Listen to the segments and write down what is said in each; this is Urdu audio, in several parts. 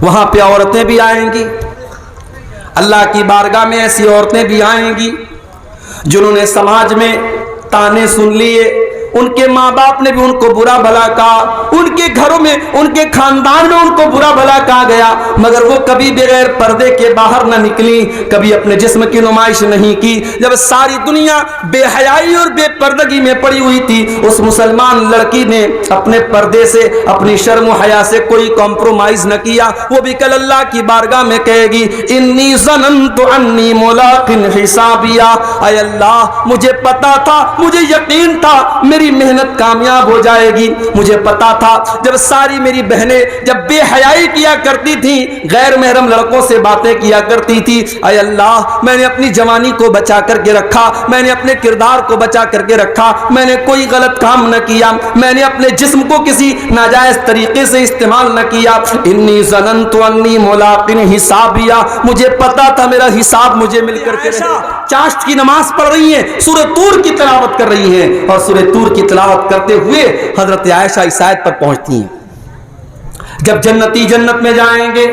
وہاں پہ عورتیں بھی آئیں گی، اللہ کی بارگاہ میں ایسی عورتیں بھی آئیں گی جنہوں نے سماج میں تانے سن لیے، ان کے ماں باپ نے بھی ان کو برا بھلا کہا، ان کے گھروں میں ان کے خاندان میں ان کو برا بھلا کہا گیا، مگر وہ کبھی بغیر پردے کے باہر نہ نکلی، کبھی اپنے جسم کی نمائش نہیں کی۔ جب ساری دنیا بے حیائی اور بے پردگی میں پڑی ہوئی تھی، اس مسلمان لڑکی نے اپنے پردے سے، اپنی شرم و حیا سے کوئی کمپرومائز نہ کیا۔ وہ بھی کل اللہ کی بارگاہ میں کہے گی انی ظننت انی ملاق حسابیہ، اے اللہ مجھے پتا تھا، مجھے یقین تھا میری محنت کامیاب ہو جائے گی، مجھے پتا تھا جب ساری میری بہنیں جب بے حیائی کیا کرتی تھیں، غیر محرم لڑکوں سے باتیں کیا کرتی تھی، اے اللہ میں نے اپنی جوانی کو بچا کر کے رکھا، میں نے اپنے کردار کو بچا کر کے رکھا، میں نے کوئی غلط کام نہ کیا، میں نے اپنے جسم کو کسی ناجائز طریقے سے استعمال نہ کیا۔ انی ظننت انی ملاق حسابیہ، مجھے پتا تھا میرا حساب مجھے مل کر کے رہے۔ چاشت کی نماز پڑھ رہی ہیں، سورہ طور کی تلاوت کر رہی ہیں، اور سورہ طور کی تلاوت کرتے ہوئے حضرت عائشہ اس آیت پر پہنچتی ہیں جب جنتی جنت میں جائیں گے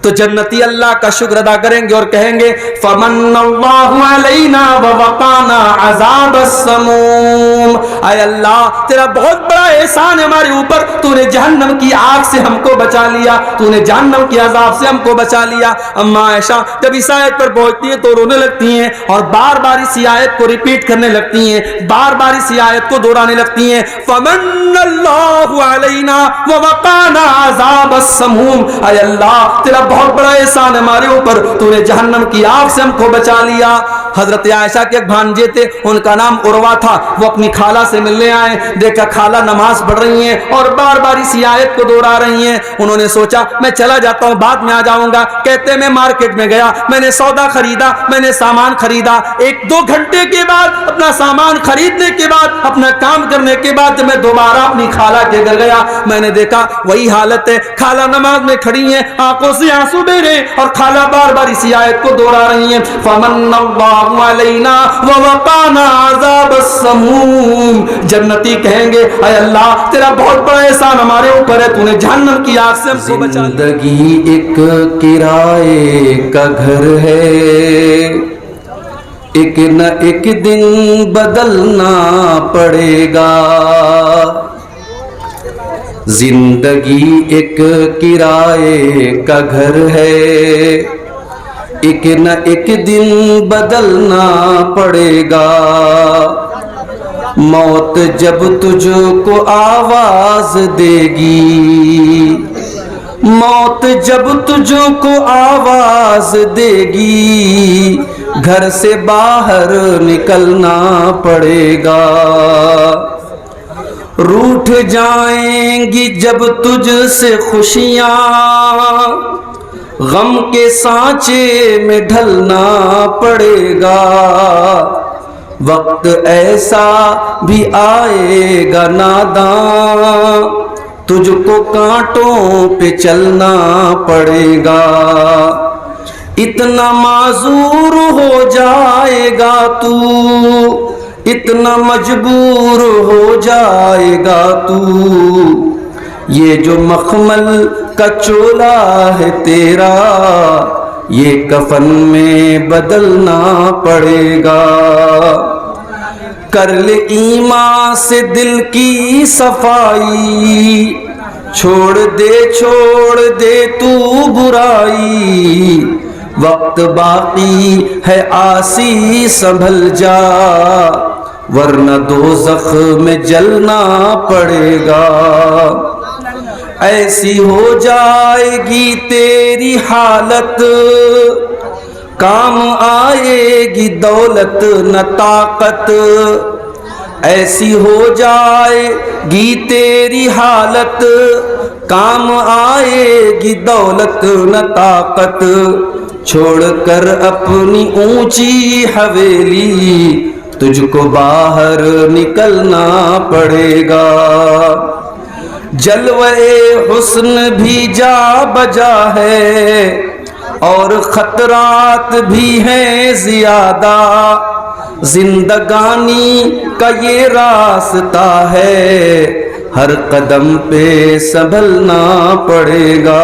تو جنتی اللہ کا شکر ادا کریں گے اور کہیں گے فمن اللہ علینا ووقانا عذاب السموم، اے اللہ تیرا بہت بڑا احسان ہے ہمارے اوپر، تو نے جہنم کی آگ سے ہم کو بچا لیا، تو نے جہنم کی عذاب سے ہم کو بچا لیا۔ اما عائشہ جب اس آیت پر پہنچتی ہیں تو رونے لگتی ہیں اور بار بار اس آیت کو ریپیٹ کرنے لگتی ہیں، بار بار اس آیت کو دہرانے لگتی ہیں فمن اللہ علینا ووقانا عذاب السموم، اے اللہ تیرا بہت بڑا احسان ہمارے اوپر، تو نے جہنم کی آگ سے ہم کو بچا لیا۔ حضرت عائشہ کے ایک بھانجے تھے، ان کا نام عروہ تھا، وہ اپنی خالہ سے ملنے آئے، دیکھا خالہ نماز پڑھ رہی ہیں اور بار بار اسی آیت کو دوہرا رہی ہیں، انہوں نے سوچا میں چلا جاتا ہوں بعد میں آ جاؤں گا۔ کہتے میں مارکیٹ میں گیا، میں نے سودا خریدا، میں نے سامان خریدا، ایک دو گھنٹے کے بعد اپنا سامان خریدنے کے بعد، اپنا کام کرنے کے بعد جب میں دوبارہ اپنی خالہ کے گھر گیا، میں نے دیکھا وہی حالت ہے، خالہ نماز میں کھڑی ہیں، آنکھوں سے آنسو بہ رہے اور خالہ بار بار اسی آیت کو دوہرا رہی ہیں فمن اللہ علینا ووقانا عذاب السموم۔ جنتی کہیں گے اے اللہ تیرا بہت بڑا احسان ہمارے اوپر ہے، تو نے جہنم کی آگ سے ہم کو بچا لیا۔ زندگی ایک کرائے کا گھر ہے، ایک نہ ایک دن بدلنا پڑے گا، زندگی ایک کرائے کا گھر ہے، ایک نہ ایک دن بدلنا پڑے گا، موت جب تجھ کو آواز دے گی، موت جب تجھ کو آواز دے گی، گھر سے باہر نکلنا پڑے گا، روٹھ جائیں گی جب تجھ سے خوشیاں، غم کے سانچے میں ڈھلنا پڑے گا، وقت ایسا بھی آئے گا ناداں، تجھ کو کانٹوں پہ چلنا پڑے گا، اتنا معذور ہو جائے گا تو، اتنا مجبور ہو جائے گا تو، یہ جو مخمل کا چولا ہے تیرا، یہ کفن میں بدلنا پڑے گا، کر لے ایمان سے دل کی صفائی، چھوڑ دے تو برائی، وقت باقی ہے آسی سنبھل جا، ورنہ دوزخ میں جلنا پڑے گا، ایسی ہو جائے گی تیری حالت، کام آئے گی دولت نہ طاقت، ایسی ہو جائے گی تیری حالت، کام آئے گی دولت نہ طاقت، چھوڑ کر اپنی اونچی حویلی، تجھ کو باہر نکلنا پڑے گا، جلوے حسن بھی جا بجا ہے اور خطرات بھی ہیں زیادہ، زندگانی کا یہ راستہ ہے، ہر قدم پہ سنبھلنا پڑے گا،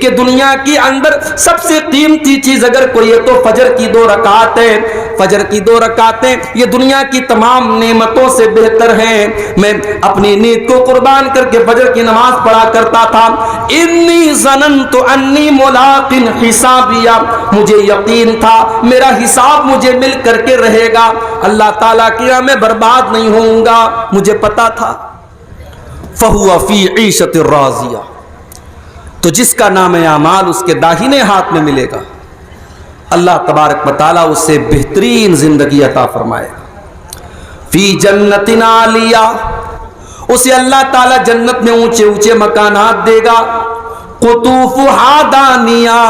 کہ دنیا کے اندر سب سے قیمتی چیز اگر کوئی ہے تو فجر کی 2 رکعتیں، فجر کی 2 رکعتیں یہ دنیا کی تمام نعمتوں سے بہتر ہیں۔ میں اپنی نیند کو قربان کر کے فجر کی نماز پڑھا کرتا تھا۔ انی ظننت انی ملاق حسابیا، مجھے یقین تھا میرا حساب مجھے مل کر کے رہے گا، اللہ تعالیٰ کی راہ میں برباد نہیں ہوں گا، مجھے پتا تھا۔ فہو فی عیشۃ راضیہ، تو جس کا نام اعمال اس کے داہنے ہاتھ میں ملے گا اللہ تبارک و تعالیٰ اس سے بہترین زندگی عطا فرمائے گا۔ فی جنت عالیہ، اسے اللہ تعالیٰ جنت میں اونچے اونچے مکانات دے گا۔ قطوفہا دانیہ،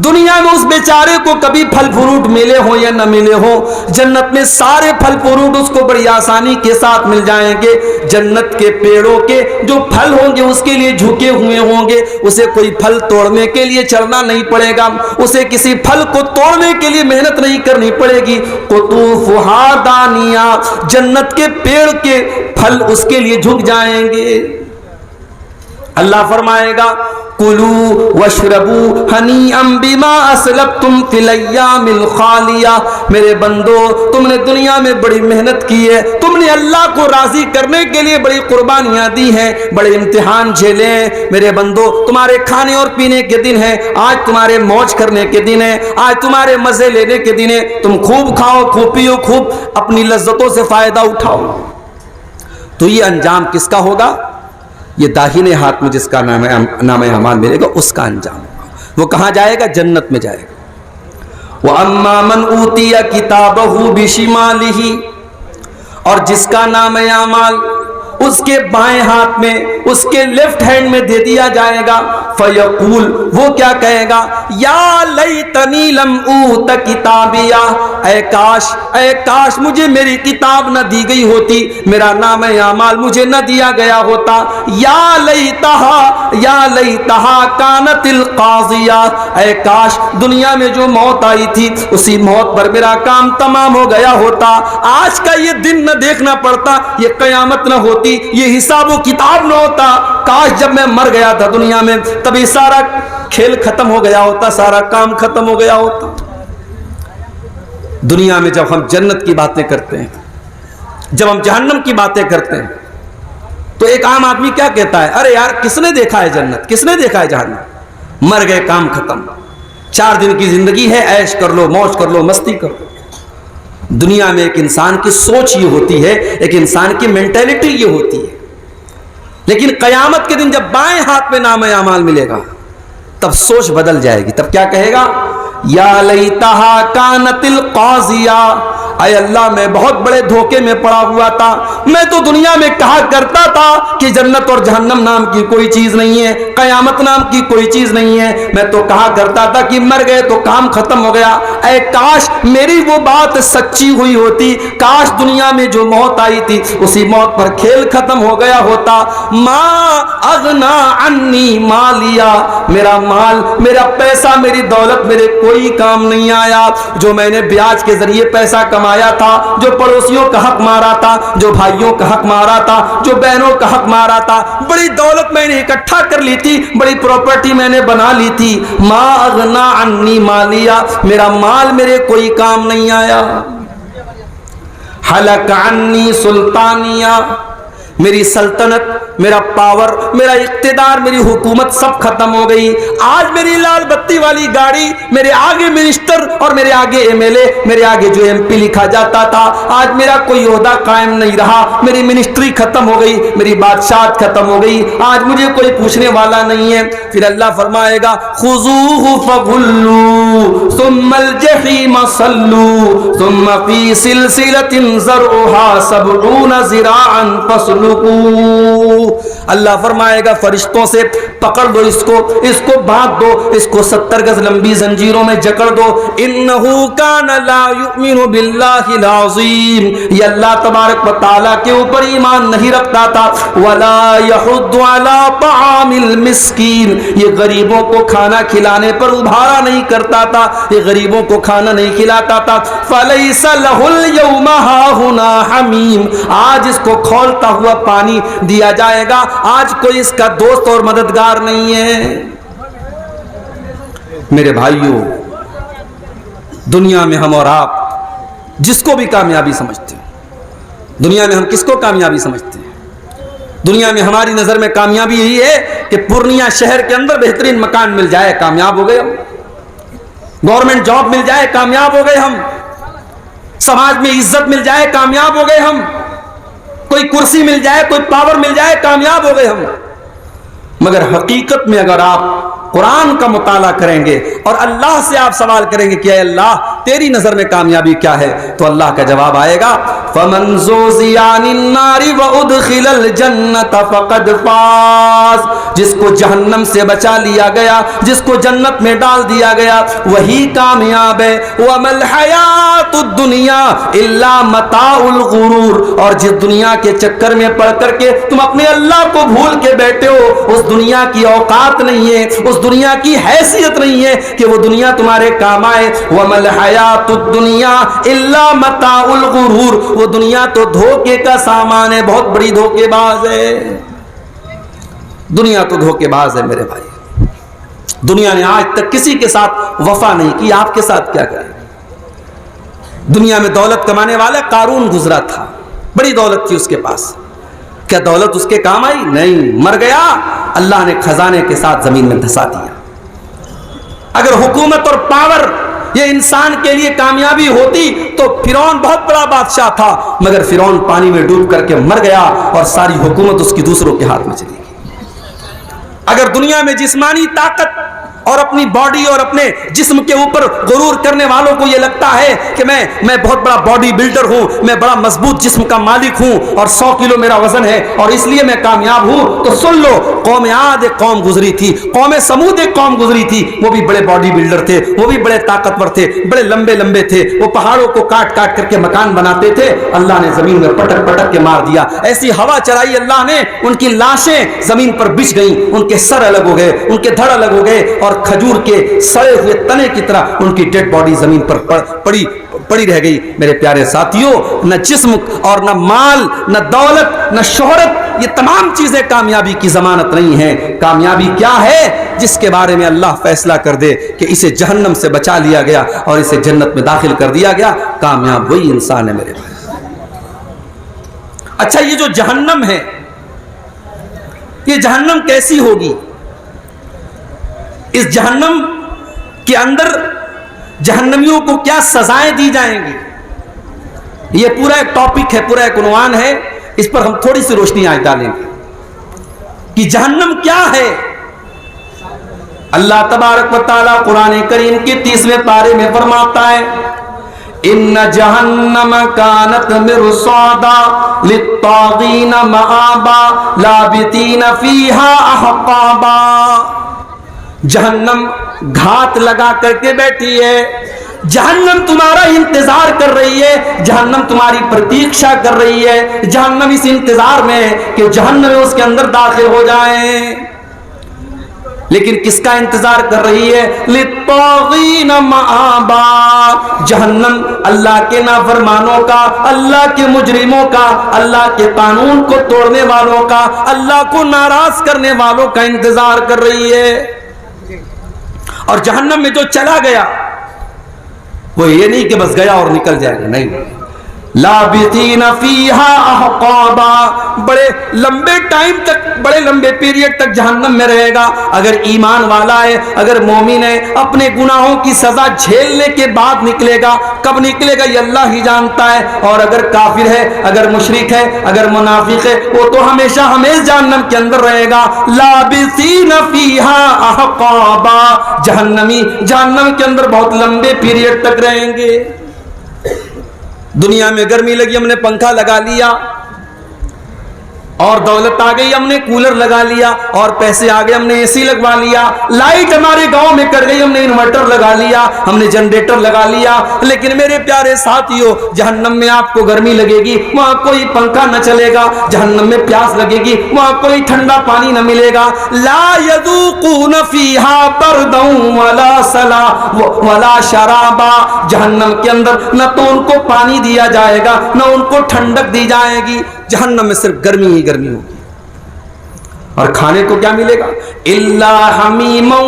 دنیا میں اس بیچارے کو کبھی پھل فروٹ ملے ہو یا نہ ملے ہو، جنت میں سارے پھل فروٹ اس کو بڑی آسانی کے ساتھ مل جائیں گے۔ جنت کے پیڑوں کے جو پھل ہوں گے اس کے لیے جھکے ہوئے ہوں گے، اسے کوئی پھل توڑنے کے لیے چلنا نہیں پڑے گا، اسے کسی پھل کو توڑنے کے لیے محنت نہیں کرنی پڑے گی۔ قطوفہا دانیہ، جنت کے پیڑ کے پھل اس کے لیے جھک جائیں گے۔ اللہ فرمائے گا کلوا واشربوا ہنیئا بما اسلفتم فی الایام الخالیہ، میرے بندو تم نے دنیا میں بڑی محنت کی ہے، تم نے اللہ کو راضی کرنے کے لیے بڑی قربانیاں دی ہیں، بڑے امتحان جھیلے ہیں، میرے بندو تمہارے کھانے اور پینے کے دن ہیں، آج تمہارے موج کرنے کے دن ہیں، آج تمہارے مزے لینے کے دن ہیں، تم خوب کھاؤ، خوب پیو، خوب اپنی لذتوں سے فائدہ اٹھاؤ۔ تو یہ انجام کس کا ہوگا؟ یہ داہنے ہاتھ میں جس کا نام اعمال ملے گا اس کا انجام ہوگا، وہ کہاں جائے گا؟ جنت میں جائے گا۔ وَأَمَّا مَنْ أُوتِيَ كِتَابَهُ بِشِمَالِهِ، اور جس کا نام اعمال اس کے بائیں ہاتھ میں، اس کے لیفٹ ہینڈ میں دے دیا جائے گا، فیقول، وہ کیا کہے گا؟ یا لیتنی لم اوت کتابیا، اے کاش مجھے میری کتاب نہ دی گئی ہوتی، میرا نام اعمال مجھے نہ دیا گیا ہوتا۔ یا لیتہا کانت القاضیہ، اے کاش دنیا میں جو موت آئی تھی اسی موت پر میرا کام تمام ہو گیا ہوتا، آج کا یہ دن نہ دیکھنا پڑتا، یہ قیامت نہ ہوتی، یہ حساب و کتاب نہ ہوتا، کاش جب میں مر گیا تھا دنیا میں تبھی سارا کھیل ختم ہو گیا ہوتا، سارا کام ختم ہو گیا ہوتا۔ دنیا میں جب ہم جنت کی باتیں کرتے ہیں، جب ہم جہنم کی باتیں کرتے ہیں تو ایک عام آدمی کیا کہتا ہے؟ ارے یار کس نے دیکھا ہے جنت، کس نے دیکھا ہے جہنم، مر گئے کام ختم، 4 دن کی زندگی ہے، عیش کر لو، موج کر لو، مستی کر لو۔ دنیا میں ایک انسان کی سوچ یہ ہوتی ہے، ایک انسان کی مینٹیلٹی یہ ہوتی ہے، لیکن قیامت کے دن جب بائیں ہاتھ میں نام اعمال ملے گا تب سوچ بدل جائے گی، تب کیا کہے گا؟ یا لیتہا کانت القاضیہ، اے اللہ میں بہت بڑے دھوکے میں پڑا ہوا تھا، میں تو دنیا میں کہا کرتا تھا کہ جنت اور جہنم نام کی کوئی چیز نہیں ہے، قیامت نام کی کوئی چیز نہیں ہے، میں تو کہا کرتا تھا کہ مر گئے تو کام ختم ہو گیا، اے کاش میری وہ بات سچی ہوئی ہوتی، کاش دنیا میں جو موت آئی تھی اسی موت پر کھیل ختم ہو گیا ہوتا۔ ما اغنا عنی مالیا، میرا مال، میرا پیسہ، میری دولت میرے کوئی کام نہیں آیا، جو میں نے بیاج کے ذریعے پیسہ کمایا تھا، جو پڑوسیوں کا حق مارا تھا، جو بھائیوں کا حق مارا تھا، جو بہنوں کا حق مارا تھا، بڑی دولت میں نے اکٹھا کر لی تھی، بڑی پراپرٹی میں نے بنا لی تھی، ما اغنا عنی مالیا، میرا مال میرے کوئی کام نہیں آیا۔ حلق عنی سلطانیہ، میری سلطنت، میرا پاور، میرا اقتدار، میری حکومت سب ختم ہو گئی، آج میری لال بتی والی گاڑی، میرے آگے منسٹر اور میرے آگے ایم ایل اے، میرے آگے جو ایم پی لکھا جاتا تھا، آج میرا کوئی عہدہ قائم نہیں رہا، میری منسٹری ختم ہو گئی، میری بادشاہت ختم ہو گئی، آج مجھے کوئی پوچھنے والا نہیں ہے۔ پھر اللہ فرمائے گا خذوہ فغلوا ثم الجحیم صلوا ثم فی سلسلۃ ذرعها 70 ذراعا فاسلکوہ۔ اللہ فرمائے گا فرشتوں سے پکڑ دو اس کو باندھ دو، اس کو 70 گز لمبی زنجیروں میں جکڑ دو۔ انہ کان لا یؤمن باللہ العظیم، یہ اللہ تبارک و تعالیٰ کے اوپر ایمان نہیں رکھتا تھا، ولا یحض علی طعام المسکین، یہ غریبوں کو کھانا کھلانے پر ابھارا نہیں کرتا تھا، یہ غریبوں کو کھانا نہیں کھلاتا تھا۔ فلیس لہ اليوم ہاہنا حمیم، آج اس کو کھولتا ہوا پانی دیا جائے گا، آج کوئی اس کا دوست اور مددگار تیار نہیں ہے۔ میرے بھائیوں، دنیا میں ہم اور آپ جس کو بھی کامیابی سمجھتے ہیں، دنیا میں ہم کس کو کامیابی سمجھتے ہیں؟ دنیا میں ہماری نظر میں کامیابی یہی ہے کہ پورنیہ شہر کے اندر بہترین مکان مل جائے، کامیاب ہو گئے ہم۔ گورنمنٹ جاب مل جائے، کامیاب ہو گئے ہم۔ سماج میں عزت مل جائے، کامیاب ہو گئے ہم۔ کوئی کرسی مل جائے، کوئی پاور مل جائے، کامیاب ہو گئے ہم۔ مگر حقیقت میں اگر آپ قرآن کا مطالعہ کریں گے اور اللہ سے آپ سوال کریں گے کہ اے اللہ تیری نظر میں کامیابی کیا ہے، تو اللہ کا جواب آئے گا فَمَنْ زُحْزِحَ عَنِ النَّارِ وَأُدْخِلَ الْجَنَّةَ فَقَدْ فَازَ، جس کو جہنم سے بچا لیا گیا، جس کو جنت میں ڈال دیا گیا، وہی کامیاب ہے۔ وَمَا الْحَيَاةُ الدُّنْيَا إِلَّا مَتَاعُ الْغُرُورِ، اور جس دنیا کے چکر میں پڑ کر کے تم اپنے اللہ کو بھول کے بیٹھے ہو، اس دنیا کی اوقات نہیں ہے، اس دنیا کی حیثیت نہیں ہے کہ وہ دنیا تمہارے کام آئے۔ وَمَا الْحَيَاةُ الدُّنْيَا إِلَّا مَتَاعُ الْغُرُورِ، وہ دنیا تو دھوکے کا سامان ہے، بہت بڑی دھوکے باز ہے۔ دنیا تو دھوکے باز ہے میرے بھائی۔ دنیا نے آج تک کسی کے ساتھ وفا نہیں کی، آپ کے ساتھ کیا کرے؟ دنیا میں دولت کمانے والا قارون گزرا تھا، بڑی دولت تھی اس کے پاس، کیا دولت اس کے کام آئی؟ نہیں، مر گیا، اللہ نے خزانے کے ساتھ زمین میں دھسا دیا۔ اگر حکومت اور پاور یہ انسان کے لیے کامیابی ہوتی تو فرعون بہت بڑا بادشاہ تھا، مگر فرعون پانی میں ڈوب کر کے مر گیا اور ساری حکومت اس کی دوسروں کے ہاتھ میں چلی گئی۔ اگر دنیا میں جسمانی طاقت اور اپنی باڈی اور اپنے جسم کے اوپر غرور کرنے والوں کو یہ لگتا ہے کہ میں بہت بڑا باڈی بلڈر ہوں، میں بڑا مضبوط جسم کا مالک ہوں اور 100 کلو میرا وزن ہے اور اس لیے میں کامیاب ہوں، تو سن لو، قوم عاد ایک قوم گزری تھی، قوم سمود ایک قوم گزری تھی، وہ بھی بڑے باڈی بلڈر تھے، وہ بھی بڑے طاقتور تھے، بڑے لمبے لمبے تھے، وہ پہاڑوں کو کاٹ کاٹ کر کے مکان بناتے تھے، اللہ نے زمین میں پٹک پٹک کے مار دیا، ایسی ہوا چلائی اللہ نے، ان کی لاشیں زمین پر بچھ گئیں، ان کے سر الگ ہو گئے، ان کے دھڑ الگ ہو گئے، اور کھجور کے سڑے ہوئے تنے کی طرح ان کی ڈیڈ باڈی زمین پر پڑی رہ گئی۔ میرے پیارے ساتھیوں، نہ جسم اور نہ مال، نہ دولت، نہ شہرت، یہ تمام چیزیں کامیابی کی ضمانت نہیں ہیں۔ کامیابی کیا ہے؟ جس کے بارے میں اللہ فیصلہ کر دے کہ اسے جہنم سے بچا لیا گیا اور اسے جنت میں داخل کر دیا گیا، کامیاب وہی انسان ہے میرے بھائی۔ اچھا، یہ جو جہنم ہے، یہ جہنم کیسی ہوگی؟ اس جہنم کے اندر جہنمیوں کو کیا سزائیں دی جائیں گی؟ یہ پورا ایک ٹاپک ہے، پورا ایک عنوان ہے، اس پر ہم تھوڑی سی روشنی آج ڈالیں گے کہ جہنم کیا ہے۔ اللہ تبارک و تعالی قرآن کریم کے 30ویں پارے میں فرماتا ہے ان جہنم کانت مرصادا للطاغین مآبا لابثین فیہا احقابا، جہنم گھات لگا کر کے بیٹھی ہے، جہنم تمہارا انتظار کر رہی ہے، جہنم تمہاری پرتیکشا کر رہی ہے، جہنم اس انتظار میں ہے کہ جہنم اس کے اندر داخل ہو جائیں۔ لیکن کس کا انتظار کر رہی ہے؟ للطاغین مآبا، جہنم اللہ کے نافرمانوں کا، اللہ کے مجرموں کا، اللہ کے قانون کو توڑنے والوں کا، اللہ کو ناراض کرنے والوں کا انتظار کر رہی ہے۔ اور جہنم میں جو چلا گیا وہ یہ نہیں کہ بس گیا اور نکل جائے گا، نہیں، لابثین فیہا احقابا، بڑے لمبے ٹائم تک، بڑے لمبے پیریڈ تک جہنم میں رہے گا۔ اگر ایمان والا ہے، اگر مومن ہے، اپنے گناہوں کی سزا جھیلنے کے بعد نکلے گا، کب نکلے گا یہ اللہ ہی جانتا ہے، اور اگر کافر ہے، اگر مشرک ہے، اگر منافق ہے، وہ تو ہمیشہ ہمیشہ جہنم کے اندر رہے گا۔ لابثین فیہا احقابا، جہنمی جہنم کے اندر بہت لمبے پیریڈ تک رہیں گے۔ دنیا میں گرمی لگی، ہم نے پنکھا لگا لیا، اور دولت آ گئی، ہم نے کولر لگا لیا، اور پیسے آ گئے، ہم نے اے سی لگوا لیا، لائٹ ہمارے گاؤں میں کٹ گئی، ہم نے انورٹر لگا لیا، ہم نے جنریٹر لگا لیا۔ لیکن میرے پیارے ساتھیوں، جہنم میں آپ کو گرمی لگے گی، وہاں کوئی پنکھا نہ چلے گا، جہنم میں پیاس لگے گی، وہاں کوئی ٹھنڈا پانی نہ ملے گا۔ لا یذوقون فیہا بردا ولا سلا ولا شرابا، جہنم کے اندر نہ تو ان کو پانی دیا جائے گا، نہ ان کو ٹھنڈک دی جائے گی، جہنم میں صرف گرمی ہی گرمی ہوگی۔ اور کھانے کو کیا ملے گا؟ الا حمیما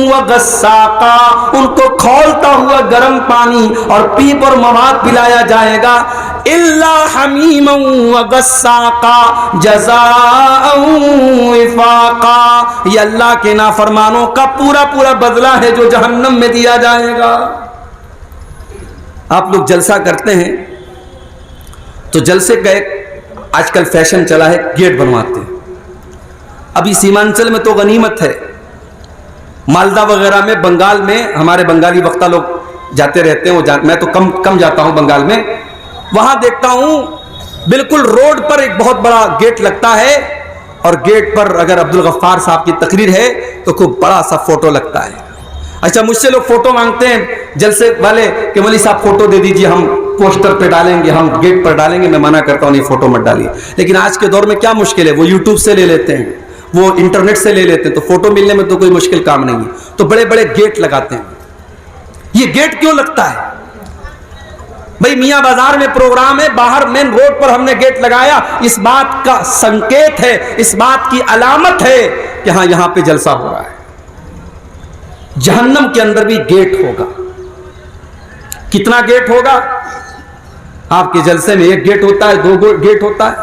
وغساقا، ان کو کھولتا ہوا گرم پانی اور پیپ اور مواد پلایا جائے گا. الا حمیما وغساقا جزاء وفاقا، یہ اللہ کے نافرمانوں کا پورا پورا بدلہ ہے جو جہنم میں دیا جائے گا. آپ لوگ جلسہ کرتے ہیں تو جلسے کا ایک آج کل فیشن چلا ہے، گیٹ بنواتے ہیں. ابھی سیمانچل میں تو غنیمت ہے، مالدہ وغیرہ میں، بنگال میں ہمارے بنگالی وقتہ لوگ جاتے رہتے ہیں، میں تو کم جاتا ہوں بنگال میں. وہاں دیکھتا ہوں بالکل روڈ پر ایک بہت بڑا گیٹ لگتا ہے، اور گیٹ پر اگر عبدالغفار صاحب کی تقریر ہے تو خوب بڑا سا فوٹو لگتا ہے. اچھا، مجھ سے لوگ فوٹو مانگتے ہیں جلسے والے کہ مولوی صاحب فوٹو دے دیجیے، ہم پوسٹر پہ ڈالیں گے، ہم گیٹ پر ڈالیں گے. میں منع کرتا ہوں، یہ فوٹو مت ڈالیے. لیکن آج کے دور میں کیا مشکل ہے، وہ یوٹیوب سے لے لیتے ہیں، وہ انٹرنیٹ سے لے لیتے ہیں، تو فوٹو ملنے میں تو کوئی مشکل کام نہیں ہے. تو بڑے بڑے گیٹ لگاتے ہیں. یہ گیٹ کیوں لگتا ہے بھائی؟ میاں بازار میں پروگرام ہے، باہر مین روڈ پر ہم نے گیٹ لگایا، اس بات کا سنکیت ہے، اس بات کی علامت ہے کہ ہاں یہاں پہ جلسہ ہو رہا ہے. جہنم کے اندر بھی گیٹ ہوگا. کتنا گیٹ ہوگا؟ آپ کے جلسے میں ایک گیٹ ہوتا ہے، دو گیٹ ہوتا ہے،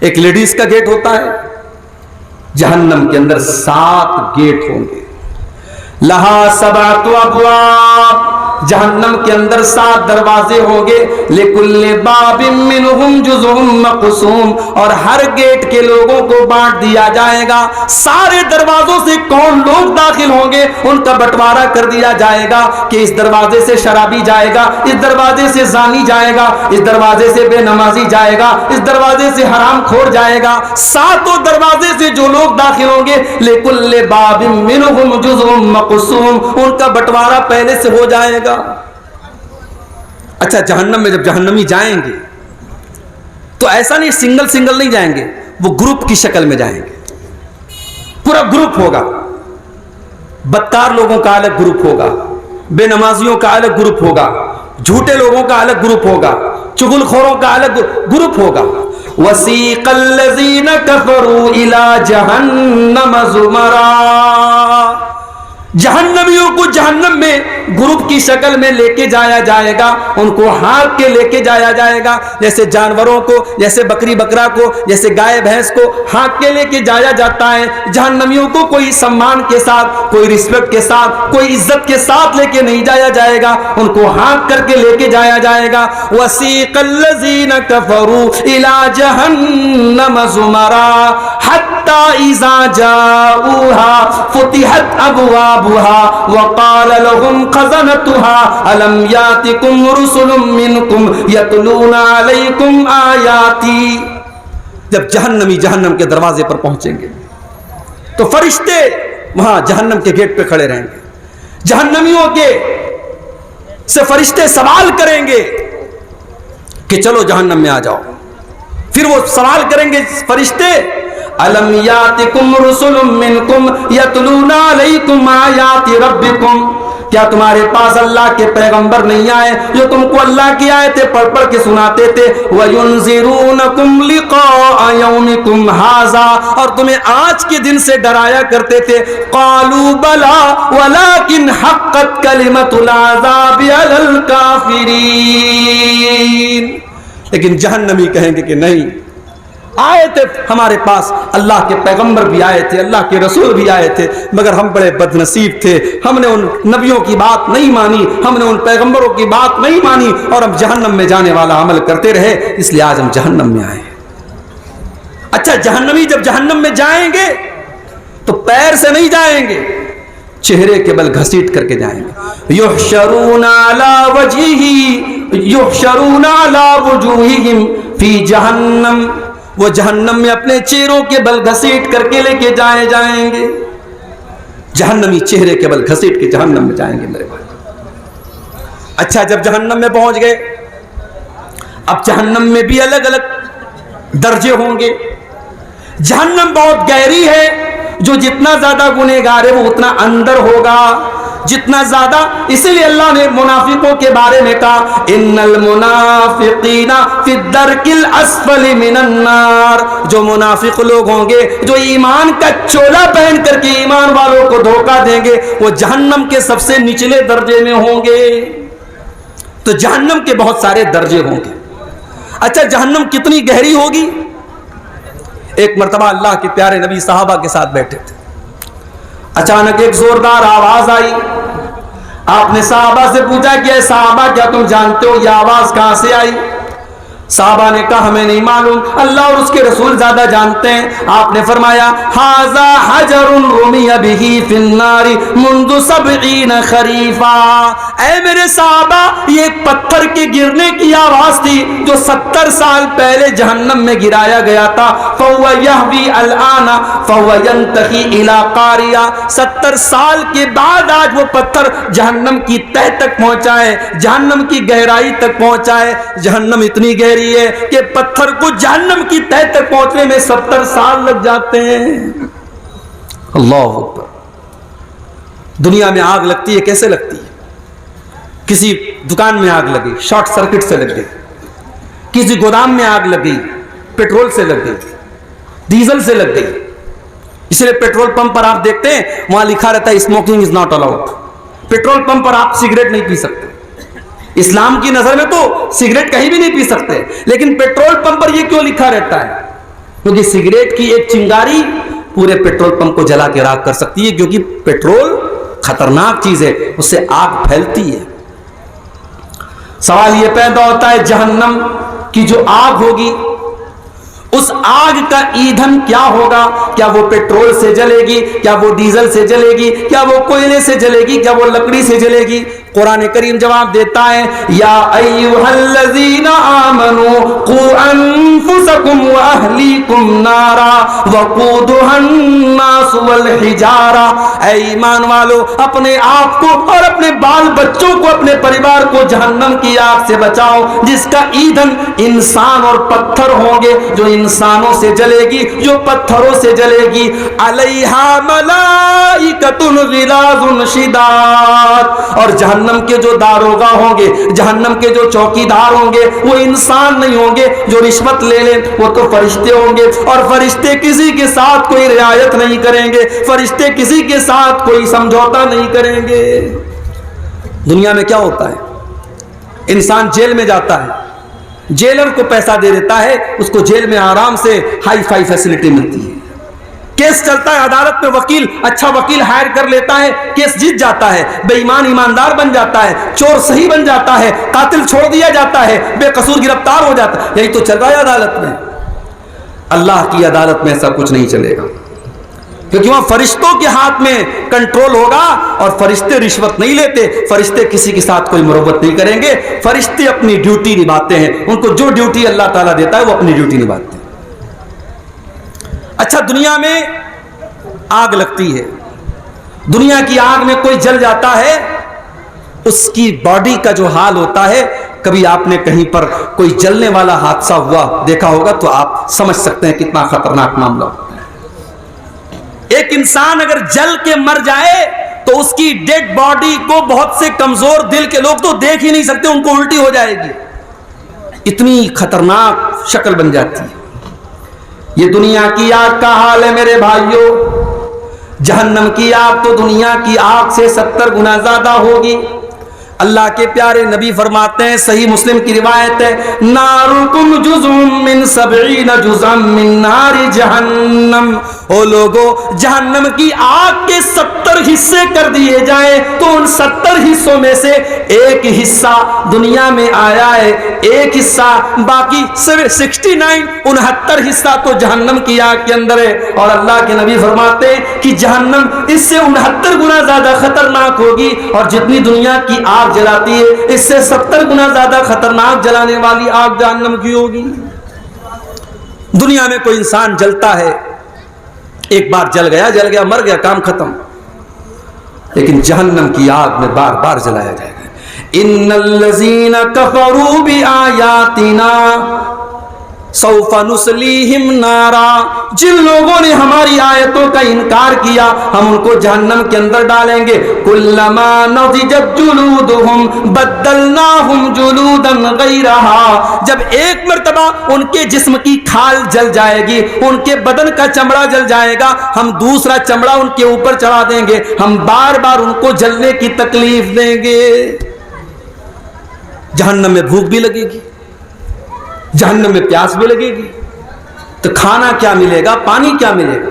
ایک لیڈیز کا گیٹ ہوتا ہے. جہنم کے اندر 7 گیٹ ہوں گے. لہا 7 ابواب، جہنم کے اندر 7 دروازے ہوں گے. لکل باب منہم جزء مقسوم، اور ہر گیٹ کے لوگوں کو بانٹ دیا جائے گا. سارے دروازوں سے کون لوگ داخل ہوں گے ان کا بٹوارا کر دیا جائے گا کہ اس دروازے سے شرابی جائے گا، اس دروازے سے زانی جائے گا، اس دروازے سے بے نمازی جائے گا، اس دروازے سے حرام خور جائے گا. 7 دروازے سے جو لوگ داخل ہوں گے، لکل باب منہم جزء مقسوم، ان کا بٹوارا پہلے سے ہو جائے گا. اچھا، جہنم میں جب جہنمی جائیں گے تو ایسا نہیں سنگل نہیں جائیں گے، وہ گروپ کی شکل میں جائیں گے. پورا گروپ ہوگا. بدکار لوگوں کا الگ گروپ ہوگا، بے نمازیوں کا الگ گروپ ہوگا، جھوٹے لوگوں کا الگ گروپ ہوگا، چغل خوروں کا الگ گروپ ہوگا. وَسِيقَ الَّذِينَ كَفَرُوا إِلَى جَهَنَّمَ زُمَرًا، جہنمیوں کو جہنم میں گروپ کی شکل میں لے کے جایا جائے گا. ان کو ہانک کے لے کے جایا جائے گا، جیسے جانوروں کو، جیسے بکری بکرا کو، جیسے گائے بھینس کو ہانک کے لے کے جایا جاتا ہے. جہنمیوں کو کوئی سمان کے ساتھ، کوئی رسپیکٹ کے ساتھ، کوئی عزت کے ساتھ لے کے نہیں جایا جائے گا، ان کو ہانک کر کے لے کے جایا جائے گا. وَسِيقَ الَّذِينَ كَفَرُوا إِلَى جَهَنَّمَ زُمَرًا حَتَّى إِذَا جَاءُوهَا فُتِحَتْ أَبْوَابُهَا وقال لهم خزنتها ألم يأتكم رسل منكم يتلون عليكم آياتي. جب جہنمی جہنم کے دروازے پر پہنچیں گے تو فرشتے وہاں جہنم کے گیٹ پہ کھڑے رہیں گے. جہنمیوں کے سے فرشتے سوال کریں گے کہ چلو جہنم میں آ جاؤ. پھر وہ سوال کریں گے فرشتے، الم یاتکم رسل منکم یتلون علیکم آیات ربکم، کیا تمہارے پاس اللہ کے پیغمبر نہیں آئے جو تم کو اللہ کی آیتیں پڑھ پڑھ کے سناتے تھے؟ وَيُنذِرُونَكُمْ لِقَاءَ يَوْمِكُمْ هَذَا، اور تمہیں آج کے دن سے ڈرایا کرتے تھے. قَالُوا بَلَىٰ وَلَٰكِنْ حَقَّتْ كَلِمَةُ الْعَذَابِ عَلَى الْكَافِرِينَ. لیکن جہنمی کہیں گے کہ نہیں، آئے تھے ہمارے پاس، اللہ کے پیغمبر بھی آئے تھے، اللہ کے رسول بھی آئے تھے، مگر ہم بڑے بد نصیب تھے، ہم نے ان نبیوں کی بات نہیں مانی، ہم نے ان پیغمبروں کی بات نہیں مانی، اور ہم جہنم میں جانے والا عمل کرتے رہے، اس لیے آج ہم جہنم میں آئے. اچھا، جہنمی جب جہنم میں جائیں گے تو پیر سے نہیں جائیں گے، چہرے کے بل گھسیٹ کر کے جائیں گے. یحشرون علی وجوہہم فی جہنم، وہ جہنم میں اپنے چہروں کے بل گھسیٹ کر کے لے کے جائیں گے. جہنمی چہرے کے بل گھسیٹ کے جہنم میں جائیں گے میرے بھائی. اچھا، جب جہنم میں پہنچ گئے، اب جہنم میں بھی الگ الگ درجے ہوں گے. جہنم بہت گہری ہے، جو جتنا زیادہ گنہگار ہے وہ اتنا اندر ہوگا، جتنا زیادہ. اسی لیے اللہ نے منافقوں کے بارے میں کہا ان المنافقین فی الدرک الاسفل من النار، جو منافق لوگ ہوں گے، جو ایمان کا چولا پہن کر کے ایمان والوں کو دھوکہ دیں گے، وہ جہنم کے سب سے نچلے درجے میں ہوں گے۔ تو جہنم کے بہت سارے درجے ہوں گے۔ اچھا جہنم کتنی گہری ہوگی؟ ایک مرتبہ اللہ کے پیارے نبی صحابہ کے ساتھ بیٹھے تھے، اچانک ایک زوردار آواز آئی۔ آپ نے صحابہ سے پوچھا کہ اے صحابہ کیا تم جانتے ہو یہ آواز کہاں سے آئی؟ صحابہ نے کہا ہمیں نہیں معلوم، اللہ اور اس کے رسول زیادہ جانتے ہیں۔ آپ نے فرمایا ھذا حجر رمی بہ فی النار منذ 70 خریفا، اے میرے صحابہ یہ ایک پتھر کے گرنے کی آواز تھی جو 70 سال پہلے جہنم میں گرایا گیا تھا۔ فهو یہوی الآن فهو ینتہی الی قاریہ، 70 سال کے بعد آج وہ پتھر جہنم کی تہ تک پہنچا ہے، جہنم کی گہرائی تک پہنچا ہے۔ جہنم اتنی گہری ہے کہ پتھر کو جہنم کی تہ تک پہنچنے میں 70 سال لگ جاتے ہیں۔ اللہ اکبر۔ دنیا میں آگ لگتی ہے، کیسے لگتی ہے؟ کسی دکان میں آگ لگی، شارٹ سرکٹ سے لگ گئی۔ کسی گودام میں آگ لگ گئی، پیٹرول سے لگ گئی، ڈیزل سے لگ گئی۔ اس لیے پیٹرول پمپ پر آپ دیکھتے ہیں وہاں لکھا رہتا ہے smoking is not allowed. Petrol pump پر آپ سگریٹ نہیں پی سکتے۔ اسلام کی نظر میں تو سگریٹ کہیں بھی نہیں پی سکتے، لیکن پیٹرول پمپ پر یہ کیوں لکھا رہتا ہے؟ کیونکہ سگریٹ کی ایک چنگاری پورے پیٹرول پمپ کو جلا کے راکھ کر سکتی ہے، کیونکہ پیٹرول خطرناک چیز ہے، اس سے آگ پھیلتی ہے۔ سوال یہ پیدا ہوتا ہے جہنم کی جو آگ ہوگی، اس آگ کا ایندھن کیا ہوگا؟ کیا وہ پیٹرول سے جلے گی؟ کیا وہ ڈیزل سے جلے گی؟ کیا وہ کوئلے سے جلے گی؟ کیا وہ لکڑی سے جلے گی؟ قرآن کریم جواب دیتا ہے یا ایھا الذین آمنوا قوا انفسکم واہلیکم نارا وقودھا الناس والحجارہ، اے ایمان والو اپنے آپ کو اور اپنے بال بچوں کو، اپنے پریوار کو جہنم کی آگ سے بچاؤ، جس کا ایندھن انسان اور پتھر ہوں گے، جو انسانوں سے جلے گی، جو پتھروں سے جلے گی۔ علیہا ملائکۃ غلاظ شداد، اور جہنم کے جو داروغہ ہوں گے، جہنم کے جو چوکیدار ہوں گے، وہ انسان نہیں ہوں گے جو رشوت لے لیں، وہ تو فرشتے ہوں گے، اور فرشتے کسی کے ساتھ کوئی رعایت نہیں کریں گے، فرشتے کسی کے ساتھ کوئی سمجھوتا نہیں کریں گے۔ دنیا میں کیا ہوتا ہے؟ انسان جیل میں جاتا ہے، جیلر کو پیسہ دے دیتا ہے، اس کو جیل میں آرام سے ہائی فائی فیسلٹی ملتی ہے۔ کیس چلتا ہے عدالت میں، وکیل اچھا وکیل ہائر کر لیتا ہے، کیس جیت جاتا ہے، بے ایمان ایماندار بن جاتا ہے، چور صحیح بن جاتا ہے، قاتل چھوڑ دیا جاتا ہے، بے قصور گرفتار ہو جاتا ہے۔ یہی تو چل رہا ہے عدالت میں۔ اللہ کی عدالت میں ایسا کچھ نہیں چلے گا، کیونکہ وہاں فرشتوں کے ہاتھ میں کنٹرول ہوگا، اور فرشتے رشوت نہیں لیتے، فرشتے کسی کے ساتھ کوئی مروت نہیں کریں گے، فرشتے اپنی ڈیوٹی نبھاتے ہیں، ان کو جو ڈیوٹی اللہ تعالیٰ دیتا ہے وہ اپنی ڈیوٹی نبھاتے ہیں۔ اچھا دنیا میں آگ لگتی ہے، دنیا کی آگ میں کوئی جل جاتا ہے، اس کی باڈی کا جو حال ہوتا ہے، کبھی آپ نے کہیں پر کوئی جلنے والا حادثہ ہوا دیکھا ہوگا تو آپ سمجھ سکتے ہیں کتنا خطرناک معاملہ ہوتا ہے۔ ایک انسان اگر جل کے مر جائے تو اس کی ڈیڈ باڈی کو بہت سے کمزور دل کے لوگ تو دیکھ ہی نہیں سکتے، ان کو الٹی ہو جائے گی، اتنی خطرناک شکل بن جاتی ہے۔ یہ دنیا کی آگ کا حال ہے میرے بھائیوں۔ جہنم کی آگ تو دنیا کی آگ سے 70 گنا زیادہ ہوگی۔ اللہ کے پیارے نبی فرماتے ہیں، صحیح مسلم کی روایت ہے، نارکم جزء من 70 جزءا من نار جہنم، او لوگو جہنم کی آگ کے 70 حصے کر دیے جائیں تو ان 70 حصوں میں سے ایک حصہ دنیا میں آیا ہے، ایک حصہ باقی 69 حصہ تو جہنم کی آگ کے اندر ہے۔ اور اللہ کے نبی فرماتے ہیں کہ جہنم اس سے 69 گنا زیادہ خطرناک ہوگی، اور جتنی دنیا کی آگ جلاتی ہے اس سے 70 گنا زیادہ خطرناک جلانے والی آگ جہنم کی ہوگی۔ دنیا میں کوئی انسان جلتا ہے، ایک بار جل گیا مر گیا، کام ختم، لیکن جہنم کی آگ میں بار بار جلایا جائے گا۔ ان الذین کفروا بآیاتنا، سوف نسلیہم نارا، جن لوگوں نے ہماری آیتوں کا انکار کیا ہم ان کو جہنم کے اندر ڈالیں گے. کلما نضجت جلودہم بدلناہم جلودا غیرہا، جب ایک مرتبہ ان کے جسم کی کھال جل جائے گی، ان کے بدن کا چمڑا جل جائے گا، ہم دوسرا چمڑا ان کے اوپر چڑھا دیں گے، ہم بار بار ان کو جلنے کی تکلیف دیں گے. جہنم میں بھوک بھی لگے گی، جہنم میں پیاس بھی لگے گی، تو کھانا کیا ملے گا، پانی کیا ملے گا.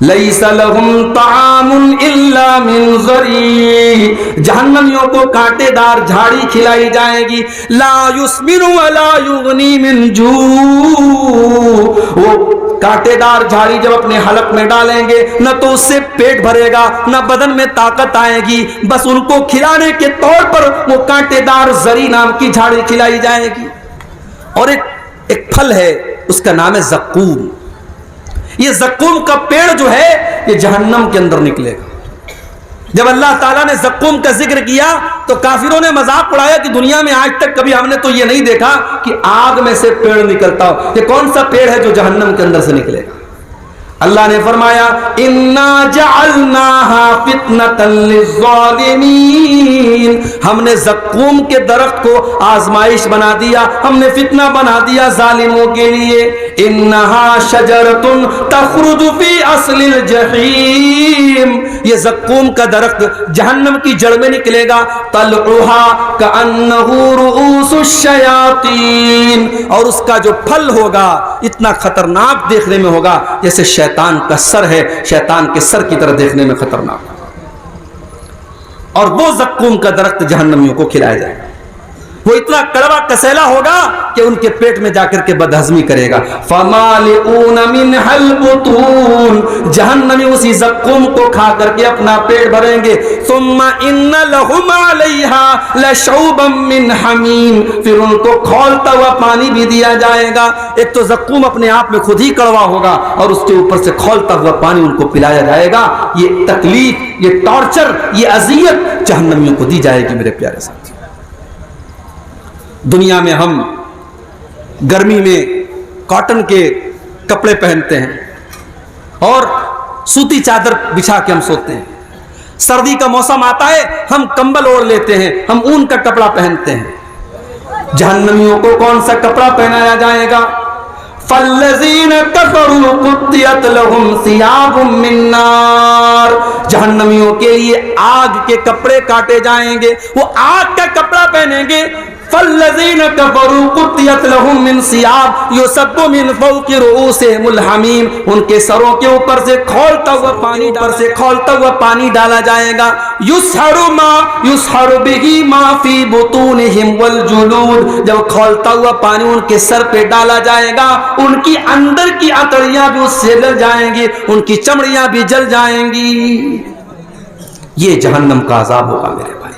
لیس لہم طعام الا من ضریع، جہنمیوں کو کانٹے دار جھاڑی کھلائی جائے گی. لا یسمن ولا یغنی من جوع، وہ کانٹے دار جھاڑی جب اپنے حلق میں ڈالیں گے نہ تو اس سے پیٹ بھرے گا نہ بدن میں طاقت آئے گی، بس ان کو کھلانے کے طور پر وہ کانٹے دار زری نام کی جھاڑی کھلائی جائے گی. اور ایک پھل ہے اس کا نام ہے زقوم. یہ زقوم کا پیڑ جو ہے یہ جہنم کے اندر نکلے گا. جب اللہ تعالیٰ نے زقوم کا ذکر کیا تو کافروں نے مذاق اڑایا کہ دنیا میں آج تک کبھی ہم نے تو یہ نہیں دیکھا کہ آگ میں سے پیڑ نکلتا ہو. یہ کون سا پیڑ ہے جو جہنم کے اندر سے نکلے گا؟ اللہ نے فرمایا انا جعلناها فتنة للظالمین، ہم نے زقوم کے درخت کو آزمائش بنا دیا، ہم نے فتنہ بنا دیا ظالموں کے لیے. انہا شجرۃ تخرج فی اصل الجحیم، یہ زقوم کا درخت جہنم کی جڑ میں نکلے گا. طلعها کأنہ رؤوس الشیاطین، اور اس کا جو پھل ہوگا اتنا خطرناک دیکھنے میں ہوگا جیسے شیطان کا سر ہے، شیطان کے سر کی طرح دیکھنے میں خطرناک. اور وہ زقوم کا درخت جہنمیوں کو کھلایا جائے گا، وہ اتنا کڑوا کسیلا ہوگا کہ ان کے پیٹ میں جا کر کے بدہضمی کرے گا. فمالئون منها البطون، جہنمی اسی زقوم کو کھا کر کے اپنا پیٹ بھریں گے. ثم ان لهم علیها لشوبا من حمیم، پھر ان کو کھولتا ہوا پانی بھی دیا جائے گا. ایک تو زقوم اپنے آپ میں خود ہی کڑوا ہوگا اور اس کے اوپر سے کھولتا ہوا پانی ان کو پلایا جائے گا. یہ تکلیف، یہ ٹارچر، یہ اذیت جہنمیوں کو دی جائے گی. میرے پیارے ساتھی، دنیا میں ہم گرمی میں کاٹن کے کپڑے پہنتے ہیں اور سوتی چادر بچھا کے ہم سوتے ہیں. سردی کا موسم آتا ہے ہم کمبل اوڑھ لیتے ہیں، ہم اون کا کپڑا پہنتے ہیں. جہنمیوں کو کون سا کپڑا پہنایا جائے گا؟ فالذین کفروا قطعت لهم ثیاب من نار، جہنمیوں کے لیے آگ کے کپڑے کاٹے جائیں گے، وہ آگ کا کپڑا پہنیں گے. فالذین کفروا قطعت لهم من ثیاب یصب من فوق رؤوسهم الحمیم، ان کے سروں کے اوپر سے کھولتا ہوا پانی ڈالا جائے گا. یسحر به ما فی بطونهم والجلود، جب کھولتا ہوا پانی ان کے سر پہ ڈالا جائے گا ان کی اندر کی اتڑیاں بھی اس سے جل جائیں گی، ان کی چمڑیاں بھی جل جائیں گی. یہ جہنم کا عذاب ہوگا میرے بھائی.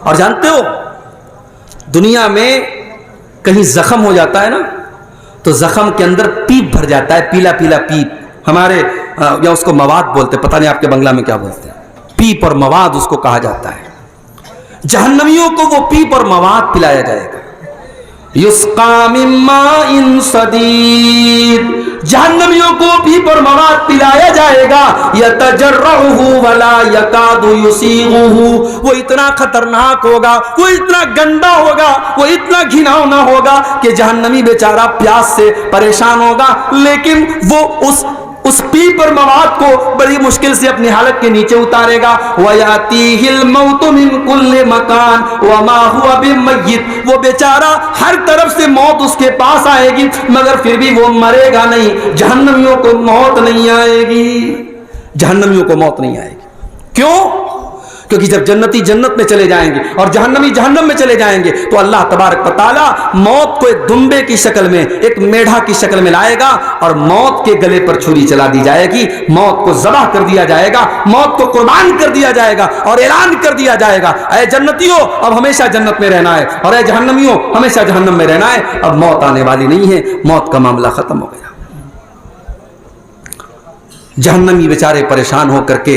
اور جانتے ہو دنیا میں کہیں زخم ہو جاتا ہے نا تو زخم کے اندر پیپ بھر جاتا ہے، پیلا پیلا پیپ. ہمارے یا اس کو مواد بولتے، پتہ نہیں آپ کے بنگلہ میں کیا بولتے ہیں، پیپ اور مواد اس کو کہا جاتا ہے. جہنمیوں کو وہ پیپ اور مواد پلایا جائے گا. یسقا من ماء صدید، جہنمیوں کو پیپ اور مواد پلایا جائے گا. یتجرعہ ولا یکاد یسیغہ، وہ اتنا خطرناک ہوگا، وہ اتنا گندا ہوگا، وہ اتنا گھناؤنا ہوگا کہ جہنمی بیچارہ پیاس سے پریشان ہوگا، لیکن وہ اس پیپ اور مواد کو بڑی مشکل سے اپنی حالت کے نیچے اتارے گا. وَيَأْتِيهِ الْمَوْتُ مِنْ كُلِّ مَكَانٍ وَمَا هُوَ بِمَيِّتٍ، وہ بیچارہ ہر طرف سے موت اس کے پاس آئے گی مگر پھر بھی وہ مرے گا نہیں. جہنمیوں کو موت نہیں آئے گی، جہنمیوں کو موت نہیں آئے گی. کیوں؟ کیونکہ جب جنتی جنت میں چلے جائیں گے اور جہنمی جہنم میں چلے جائیں گے تو اللہ تبارک و تعالیٰ موت کو ایک دمبے کی شکل میں، ایک میڑھا کی شکل میں لائے گا اور موت کے گلے پر چھری چلا دی جائے گی. موت کو ذبح کر دیا جائے گا، موت کو قربان کر دیا جائے گا اور اعلان کر دیا جائے گا اے جنتیوں اب ہمیشہ جنت میں رہنا ہے، اور اے جہنمیوں ہمیشہ جہنم میں رہنا ہے. اب موت آنے والی نہیں ہے، موت کا معاملہ ختم ہو گیا. جہنمی بیچارے پریشان ہو کر کے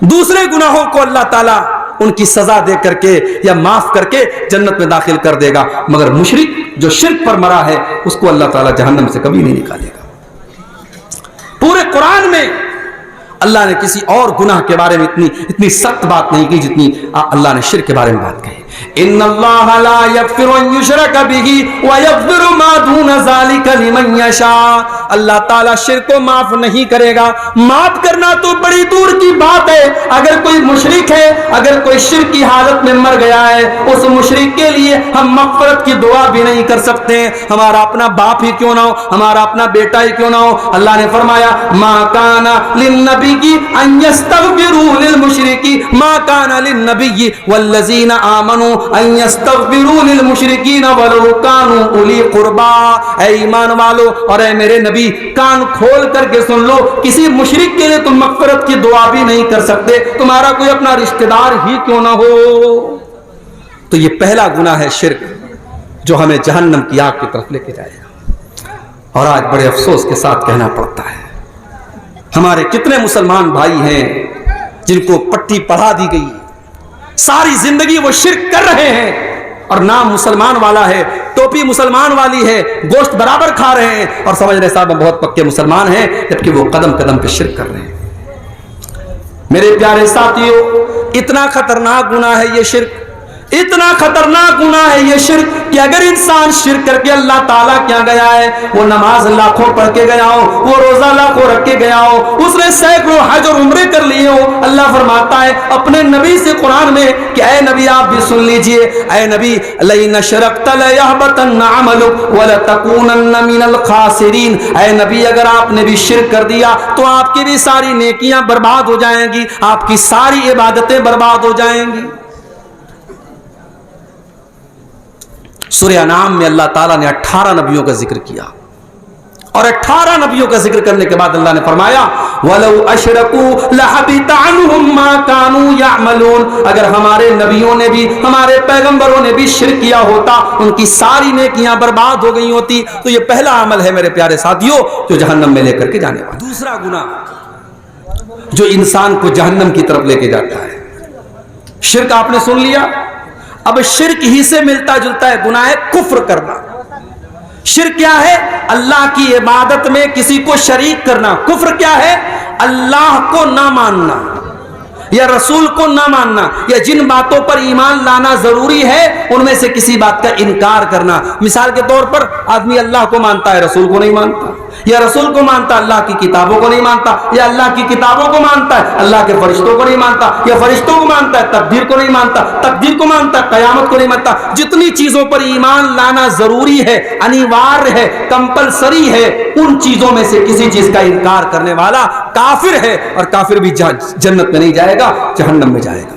دوسرے گناہوں کو اللہ تعالیٰ ان کی سزا دے کر کے یا معاف کر کے جنت میں داخل کر دے گا، مگر مشرک جو شرک پر مرا ہے اس کو اللہ تعالیٰ جہنم سے کبھی نہیں نکالے گا۔ پورے قرآن میں اللہ نے کسی اور گناہ کے بارے میں اتنی سخت بات نہیں کی جتنی اللہ نے شرک کے بارے میں بات کہی۔ ان اللہ لا یغفر ان یشرک بہ ویغفر ما دون ذلک لمن یشاء، اللہ تعالیٰ شرک کو معاف نہیں کرے گا۔ معاف کرنا تو بڑی دور کی بات ہے، اگر کوئی مشرک ہے، اگر کوئی شرک کی حالت میں مر گیا ہے، اس مشرک کے لیے ہم مغفرت کی دعا بھی نہیں کر سکتے، ہمارا اپنا باپ ہی کیوں نہ ہو، ہمارا اپنا بیٹا ہی کیوں نہ ہو۔ اللہ نے فرمایا ما کان للنبی ان یستغفروا للمشرکین، ما کان للنبی والذین آمنوا ان یستغفروا للمشرکین ولو کانوا اولی قربا۔ اے ایمان والو اور اے میرے نبی، کان کھول کر کے سن لو، کسی مشرک کے لیے تم مغفرت کی دعا بھی نہیں کر سکتے، تمہارا کوئی اپنا رشتہ دار ہی کیوں نہ ہو۔ تو یہ پہلا گناہ ہے شرک، جو ہمیں جہنم کی آگ کی طرف لے کے جائے گا۔ اور آج بڑے افسوس کے ساتھ کہنا پڑتا ہے، ہمارے کتنے مسلمان بھائی ہیں جن کو پٹی پڑھا دی گئی، ساری زندگی وہ شرک کر رہے ہیں اور نام مسلمان والا ہے، ٹوپی مسلمان والی ہے، گوشت برابر کھا رہے ہیں اور سمجھ رہے صاحب ہم بہت پکے مسلمان ہیں، جبکہ وہ قدم قدم پہ شرک کر رہے ہیں۔ میرے پیارے ساتھیوں، اتنا خطرناک گناہ ہے یہ شرک، اتنا خطرناک گناہ ہے یہ شرک کہ اگر انسان شرک کر کے اللہ تعالیٰ کیا گیا ہے، وہ نماز لاکھوں پڑھ کے گیا ہو، وہ روزہ لاکھوں رکھ کے گیا ہو، اس نے سینکڑوں حج اور عمرے کر لیے ہو، اللہ فرماتا ہے اپنے نبی سے قرآن میں کہ اے نبی آپ بھی سن لیجئے، اے نبی لئن اشرکت لیحبطن عملک ولتکونن من الخاسرین، اے نبی اگر آپ نے بھی شرک کر دیا تو آپ کی بھی ساری نیکیاں برباد ہو جائیں گی، آپ کی ساری عبادتیں برباد ہو جائیں گی۔ سورہ انعام میں اللہ تعالیٰ نے 18 نبیوں کا ذکر کیا، اور 18 نبیوں کا ذکر کرنے کے بعد اللہ نے فرمایا وَلَوْ أَشْرَكُوا لَحَبِطَ عَنْهُمْ مَا كَانُوا يَعْمَلُونَ، اگر ہمارے نبیوں نے بھی، ہمارے پیغمبروں نے بھی شرک کیا ہوتا، ان کی ساری نیکیاں برباد ہو گئی ہوتی۔ تو یہ پہلا عمل ہے میرے پیارے ساتھیوں جو جہنم میں لے کر کے جانے والا۔ دوسرا گناہ جو انسان کو جہنم کی طرف لے کے جاتا ہے، شرک آپ نے سن لیا، اب شرک ہی سے ملتا جلتا ہے گناہ ہے کفر کرنا۔ شرک کیا ہے؟ اللہ کی عبادت میں کسی کو شریک کرنا۔ کفر کیا ہے؟ اللہ کو نہ ماننا یا رسول کو نہ ماننا، یا جن باتوں پر ایمان لانا ضروری ہے ان میں سے کسی بات کا انکار کرنا۔ مثال کے طور پر آدمی اللہ کو مانتا ہے، رسول کو نہیں مانتا، یا رسول کو مانتا اللہ کی کتابوں کو نہیں مانتا، یا اللہ کی کتابوں کو مانتا ہے اللہ کے فرشتوں کو نہیں مانتا، یا فرشتوں کو مانتا ہے تقدیر کو نہیں مانتا، تقدیر کو مانتا ہے قیامت کو نہیں مانتا۔ جتنی چیزوں پر ایمان لانا ضروری ہے، انیوار ہے، کمپلسری ہے، ان چیزوں میں سے کسی چیز کا انکار کرنے والا کافر ہے، اور کافر بھی جنت میں نہیں جائے گا، جہنم میں جائے گا۔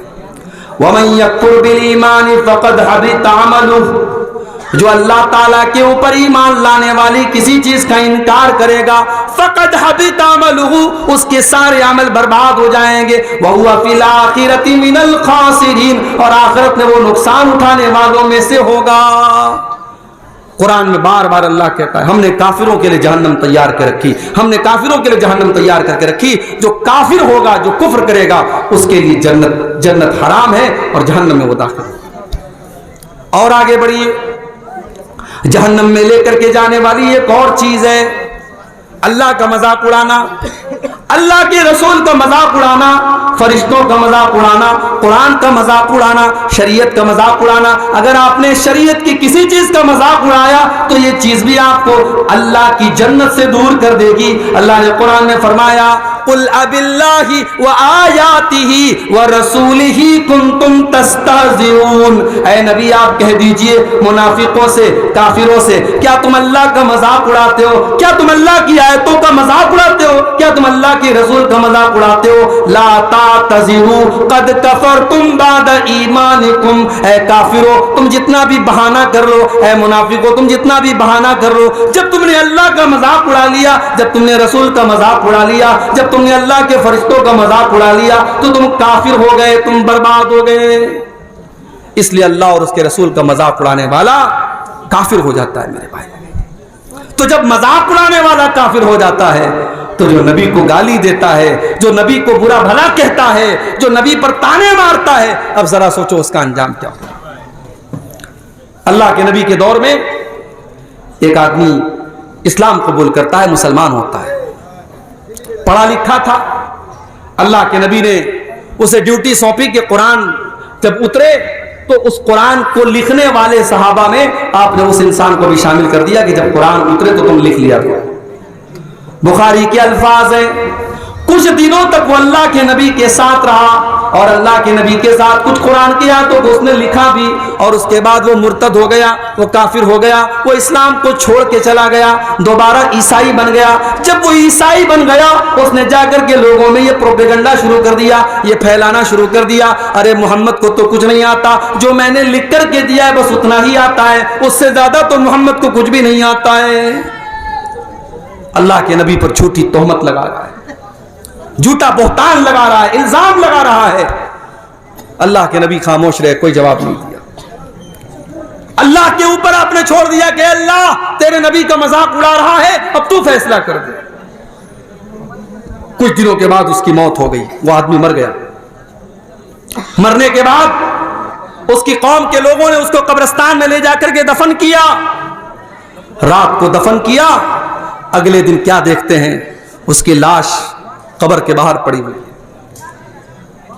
وَمَن يَكْفُرْ بِالْإِيمَانِ فَقَدْ حَبِطَ عَمَلُهُ، جو اللہ تعالیٰ کے اوپر ایمان لانے والی کسی چیز کا انکار کرے گا، فقد حبط عملہ، اس کے سارے عمل برباد ہو جائیں گے، وہو فی الآخرۃ من الخاسرین، اور آخرت میں وہ نقصان اٹھانے والوں میں سے ہوگا۔ قرآن میں بار بار اللہ کہتا ہے ہم نے کافروں کے لیے جہنم تیار کر رکھی، ہم نے کافروں کے لیے جہنم تیار کر کے رکھی۔ جو کافر ہوگا، جو کفر کرے گا، اس کے لیے جنت حرام ہے اور جہنم میں وہ داخل ہوگا۔ اور آگے بڑھیے، جہنم میں لے کر کے جانے والی ایک اور چیز ہے اللہ کا مذاق اڑانا، اللہ کے رسول کا مذاق اڑانا، فرشتوں کا مذاق اڑانا، قرآن کا مذاق اڑانا، شریعت کا مذاق اڑانا۔ اگر آپ نے شریعت کی کسی چیز کا مذاق اڑایا تو یہ چیز بھی آپ کو اللہ کی جنت سے دور کر دے گی۔ اللہ نے قرآن میں فرمایا قُلْ أَبِاللَّهِ وَآيَاتِهِ وَرَسُولِهِ كُنْتُمْ تَسْتَهْزِئُونَ، اے نبی آپ کہہ دیجئے منافقوں سے، کافروں سے، کیا تم اللہ کا مذاق اڑاتے ہو؟ کیا تم اللہ کی آیتوں کا مذاق اڑاتے ہو؟ کیا تم اللہ کے رسول کا مذاق اڑاتے ہو؟ لا تعتذروا قد کفرتم بعد ایمانکم، اے کافرو تم جتنا بھی بہانہ کر لو، اے منافقو تم جتنا بھی بہانہ کر لو، جب تم نے اللہ کا مذاق اڑا لیا، جب تم نے رسول کا مذاق اڑا لیا، جب تم نے اللہ کے فرشتوں کا مذاق اڑا لیا تو تم کافر ہو گئے، تم برباد ہو گئے۔ اس لیے اللہ اور اس کے رسول کا مذاق اڑانے والا کافر ہو جاتا ہے میرے بھائی۔ تو جب مذاق اڑانے والا کافر ہو جاتا ہے تو جو نبی کو گالی دیتا ہے، جو نبی کو برا بھلا کہتا ہے، جو نبی پر تانے مارتا ہے، اب ذرا سوچو اس کا انجام کیا ہوگا۔ اللہ کے نبی کے دور میں ایک آدمی اسلام قبول کرتا ہے، مسلمان ہوتا ہے، پڑھا لکھا تھا۔ اللہ کے نبی نے اسے ڈیوٹی سونپی کہ قرآن جب اترے تو اس قرآن کو لکھنے والے صحابہ میں آپ نے اس انسان کو بھی شامل کر دیا کہ جب قرآن اترے تو تم لکھ لیا کرو۔ بخاری کے الفاظ ہیں، کچھ دنوں تک وہ اللہ کے نبی کے ساتھ رہا اور اللہ کے نبی کے ساتھ کچھ قرآن کی آیتوں کو اس نے لکھا بھی، اور اس کے بعد وہ مرتد ہو گیا، وہ کافر ہو گیا، وہ اسلام کو چھوڑ کے چلا گیا، دوبارہ عیسائی بن گیا۔ جب وہ عیسائی بن گیا اس نے جا کر کے لوگوں میں یہ پروپیگنڈا شروع کر دیا، یہ پھیلانا شروع کر دیا، ارے محمد کو تو کچھ نہیں آتا، جو میں نے لکھ کر کے دیا ہے بس اتنا ہی آتا ہے، اس سے زیادہ تو محمد کو کچھ بھی نہیں آتا ہے۔ اللہ کے نبی پر جھوٹی تہمت لگا رہا ہے، جھوٹا بہتان لگا رہا ہے، الزام لگا رہا ہے۔ اللہ کے نبی خاموش رہے، کوئی جواب نہیں دیا۔ اللہ کے اوپر آپ نے چھوڑ دیا کہ اللہ تیرے نبی کا مذاق اڑا رہا ہے، اب تو فیصلہ کر دے۔ کچھ دنوں کے بعد اس کی موت ہو گئی، وہ آدمی مر گیا۔ مرنے کے بعد اس کی قوم کے لوگوں نے اس کو قبرستان میں لے جا کر کے دفن کیا۔ رات کو دفن کیا، اگلے دن کیا دیکھتے ہیں، اس کی لاش قبر کے باہر پڑی ہوئی۔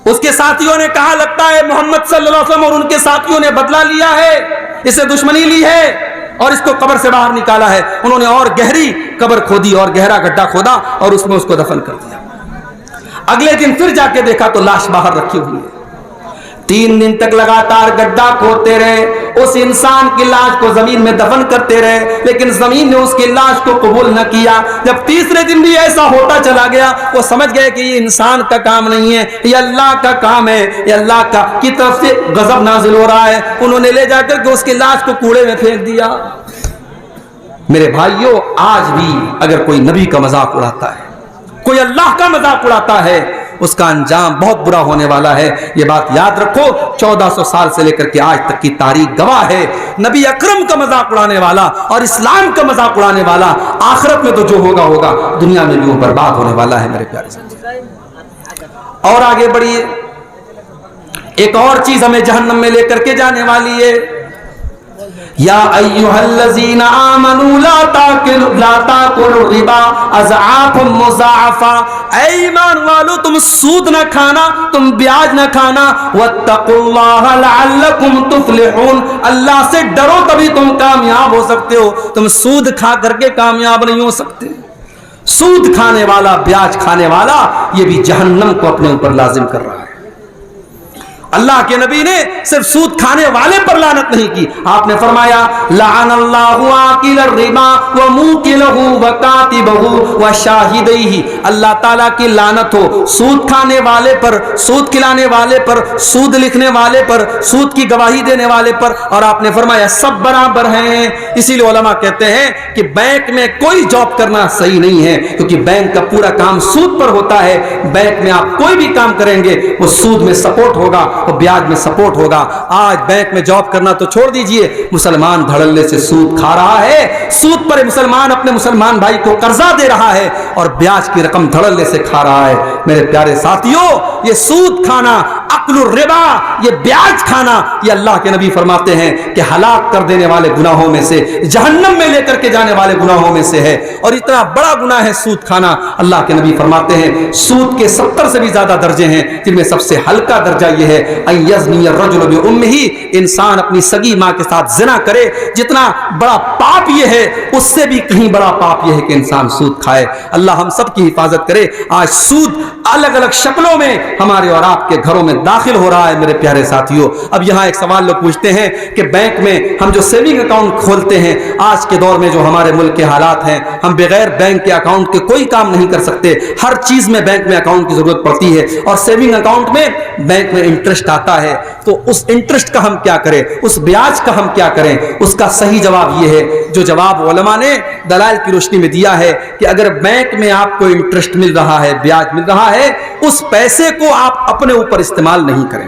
اس کے ساتھیوں نے کہا لگتا ہے محمد صلی اللہ علیہ وسلم اور ان کے ساتھیوں نے بدلہ لیا ہے، اسے دشمنی لی ہے اور اس کو قبر سے باہر نکالا ہے۔ انہوں نے اور گہری قبر کھودی اور گہرا گڈھا کھودا اور اس میں اس کو دفن کر دیا۔ اگلے دن پھر جا کے دیکھا تو لاش باہر رکھی ہوئی ہے۔ 3 دن تک لگاتار گڈھا کھودتے رہے، اس انسان کی لاش کو زمین میں دفن کرتے رہے، لیکن زمین نے اس کی لاش کو قبول نہ کیا۔ جب تیسرے دن بھی ایسا ہوتا چلا گیا، وہ سمجھ گئے کہ یہ انسان کا کام نہیں ہے، یہ اللہ کا کام ہے، یہ اللہ کی طرف سے غضب نازل ہو رہا ہے۔ انہوں نے لے جا کر کے اس کی لاش کو کوڑے میں پھینک دیا۔ میرے بھائیوں، آج بھی اگر کوئی نبی کا مذاق اڑاتا ہے، کوئی اللہ کا مذاق اڑاتا ہے، اس کا انجام بہت برا ہونے والا ہے۔ یہ بات یاد رکھو، 1400 سال سے لے کر کے آج تک کی تاریخ گواہ ہے۔ نبی اکرم کا مذاق اڑانے والا اور اسلام کا مذاق اڑانے والا آخرت میں تو جو ہوگا ہوگا، دنیا میں بھی وہ برباد ہونے والا ہے میرے پیارے ساتھی۔ اور آگے بڑھیے، ایک اور چیز ہمیں جہنم میں لے کر کے جانے والی ہے۔ یا ایھا الذین آمنوا لا تاکلوا الربا اضعافا مضاعفا، اے ایمان والو تم سود نہ کھانا، تم بیاج نہ کھانا، واتقوا اللہ لعلکم تفلحون، اللہ سے ڈرو تبھی تم کامیاب ہو سکتے ہو، تم سود کھا کر کے کامیاب نہیں ہو سکتے۔ سود کھانے والا، بیاج کھانے والا، یہ بھی جہنم کو اپنے اوپر لازم کر رہا ہے۔ اللہ کے نبی نے صرف سود کھانے والے پر لعنت نہیں کی، آپ نے فرمایا لعن اللہ آکل الربا وموکلہ وکاتبہ وشاہدیہ، اللہ تعالیٰ کی لعنت ہو سود کھانے والے پر، سود کھلانے والے پر، سود لکھنے والے پر، سود کی گواہی دینے والے پر، اور آپ نے فرمایا سب برابر ہیں۔ اسی لیے علماء کہتے ہیں کہ بینک میں کوئی جاب کرنا صحیح نہیں ہے، کیونکہ بینک کا پورا کام سود پر ہوتا ہے۔ بینک میں آپ کوئی بھی کام کریں گے وہ سود میں سپورٹ ہوگا، بیاج میں سپورٹ ہوگا۔ آج بینک میں جاب کرنا تو چھوڑ دیجئے، مسلمان دھڑلے سے سود کھا رہا ہے، سود پر مسلمان اپنے مسلمان بھائی کو قرضہ دے رہا ہے اور بیاج کی رقم دھڑلے سے کھا رہا ہے۔ میرے پیارے ساتھیوں، یہ سود کھانا، اکل الربا، یہ بیاج کھانا، یہ اللہ کے نبی فرماتے ہیں کہ ہلاک کر دینے والے گناہوں میں سے، جہنم میں لے کر کے جانے والے گناہوں میں سے ہے، اور اتنا بڑا گناہ ہے سود کھانا۔ اللہ کے نبی فرماتے ہیں سود کے 70 سے بھی زیادہ درجے ہیں، جن میں سب سے ہلکا درجہ یہ ہے ان یزنی الرجل بامہ، انسان اپنی سگی ماں کے ساتھ زنا کرے۔ جتنا بڑا پاپ یہ ہے، اس سے بھی کہیں بڑا پاپ یہ ہے کہ انسان سود کھائے۔ اللہ ہم سب کی حفاظت کرے۔ آج سود الگ الگ شکلوں میں ہمارے اور آپ کے گھروں میں داخل ہو رہا ہے میرے پیارے ساتھیوں۔ اب یہاں ایک سوال لوگ پوچھتے ہیں کہ بینک میں ہم جو سیونگ اکاؤنٹ کھولتے ہیں، آج کے دور میں جو ہمارے ملک کے حالات ہیں، ہم بغیر بینک کے اکاؤنٹ کے کوئی کام نہیں کر سکتے، ہر چیز میں بینک میں اکاؤنٹ کی ضرورت پڑتی ہے، اور سیونگ اکاؤنٹ میں بینک میں انٹرسٹ آتا ہے، تو اس انٹرسٹ کا ہم کیا کریں، اس بیاج کا ہم کیا کریں؟ اس کا صحیح جواب یہ ہے جو جواب علماء نے دلائل کی روشنی میں دیا ہے کہ اگر بینک میں آپ کو انٹرسٹ مل رہا ہے، بیاج مل رہا ہے، اس پیسے کو آپ اپنے اوپر استعمال نہیں کریں،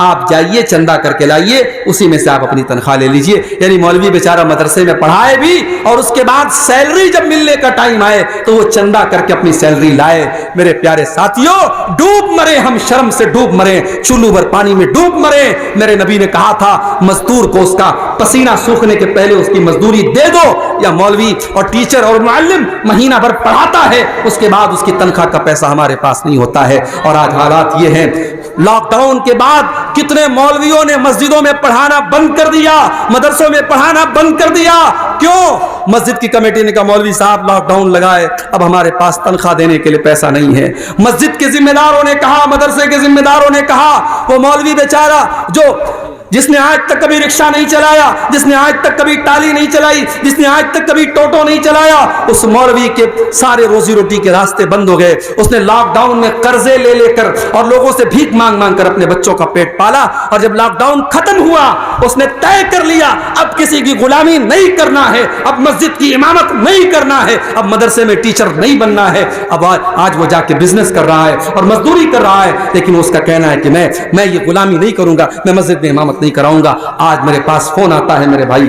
آپ جائیے چندہ کر کے لائیے, اسی میں سے آپ اپنی تنخواہ لے لیجئے. یعنی مولوی بیچارہ مدرسے میں پڑھائے بھی اور اس کے بعد سیلری جب ملنے کا ٹائم آئے تو وہ چندہ کر کے اپنی سیلری لائے. میرے پیارے ساتھیوں, ڈوب مرے ہم, شرم سے ڈوب مرے, چولو بھر پانی میں ڈوب مرے. میرے نبی نے کہا تھا مزدور کو اس کا پسینہ سوکھنے کے پہلے اس کی مزدوری دے دو. یا مولوی اور ٹیچر اور معلم مہینہ بھر پڑھاتا ہے, اس کے بعد اس کی تنخواہ کا پیسہ ہمارے پاس نہیں ہوتا ہے. اور آج حالات یہ ہیں, لاک ڈاؤن کے بعد کتنے مولویوں نے مسجدوں میں پڑھانا بند کر دیا, مدرسوں میں پڑھانا بند کر دیا. کیوں؟ مسجد کی کمیٹی نے کہا مولوی صاحب لاک ڈاؤن لگائے, اب ہمارے پاس تنخواہ دینے کے لیے پیسہ نہیں ہے. مسجد کے ذمہ داروں نے کہا, مدرسے کے ذمہ داروں نے کہا, وہ مولوی بیچارہ جس نے آج تک کبھی رکشہ نہیں چلایا, جس نے آج تک کبھی ٹالی نہیں چلائی, جس نے آج تک کبھی ٹوٹو نہیں چلایا, اس مولوی کے سارے روزی روٹی کے راستے بند ہو گئے. اس نے لاک ڈاؤن میں قرضے لے لے کر اور لوگوں سے بھیک مانگ مانگ کر اپنے بچوں کا پیٹ پالا. اور جب لاک ڈاؤن ختم ہوا, اس نے طے کر لیا اب کسی کی غلامی نہیں کرنا ہے, اب مسجد کی امامت نہیں کرنا ہے, اب مدرسے میں ٹیچر نہیں بننا ہے. اب آج وہ جا کے بزنس کر رہا ہے اور مزدوری کر رہا ہے, لیکن اس کا کہنا ہے کہ میں یہ غلامی نہیں کروں گا, میں مسجد میں امامت نہیں کراؤں گا. آج میرے پاس فون آتا ہے میرے بھائی,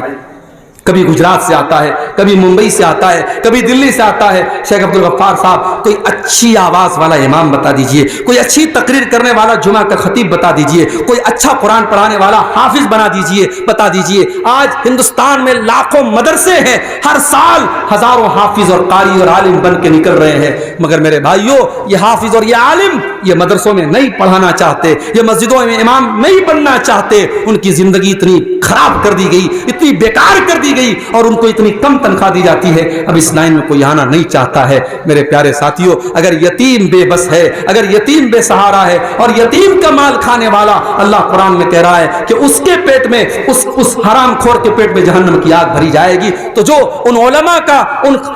کبھی گجرات سے آتا ہے, کبھی ممبئی سے آتا ہے, کبھی دلی سے آتا ہے, شیخ عبد الغفار صاحب کوئی اچھی آواز والا امام بتا دیجئے, کوئی اچھی تقریر کرنے والا جمعہ کا خطیب بتا دیجئے, کوئی اچھا قرآن پڑھانے والا حافظ بنا دیجئے, بتا دیجئے. آج ہندوستان میں لاکھوں مدرسے ہیں, ہر سال ہزاروں حافظ اور قاری اور عالم بن کے نکل رہے ہیں, مگر میرے بھائیوں یہ حافظ اور یہ عالم یہ مدرسوں میں نہیں پڑھانا چاہتے, یہ مسجدوں میں امام نہیں بننا چاہتے. ان کی زندگی اتنی خراب کر دی گئی, اتنی بیکار کر دی گئی, اور ان کو اتنی کم تنخواہ دی جاتی ہے, اب اس لائن میں کوئی آنا نہیں چاہتا ہے. میرے پیارے ساتھیوں, اگر یتیم بے بس ہے, اگر یتیم بے سہارا ہے, اور یتیم کا مال کھانے والا, اللہ قرآن میں کہہ رہا ہے کہ اس کے پیٹ میں, اس حرام خور کے پیٹ میں جہنم کی آگ بھری جائے گی. تو جو ان علماء کا,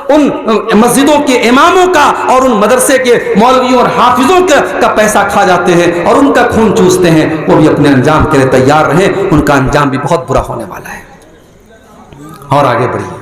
ان مسجدوں کے اماموں کا اور ان مدرسے کے مولویوں اور حافظوں کا پیسہ کھا جاتے ہیں اور ان کا خون چوستے ہیں, وہ بھی اپنے انجام کے لیے تیار رہیں, ان کا انجام بھی بہت برا ہونے والا ہے. اور آگے بڑھیے.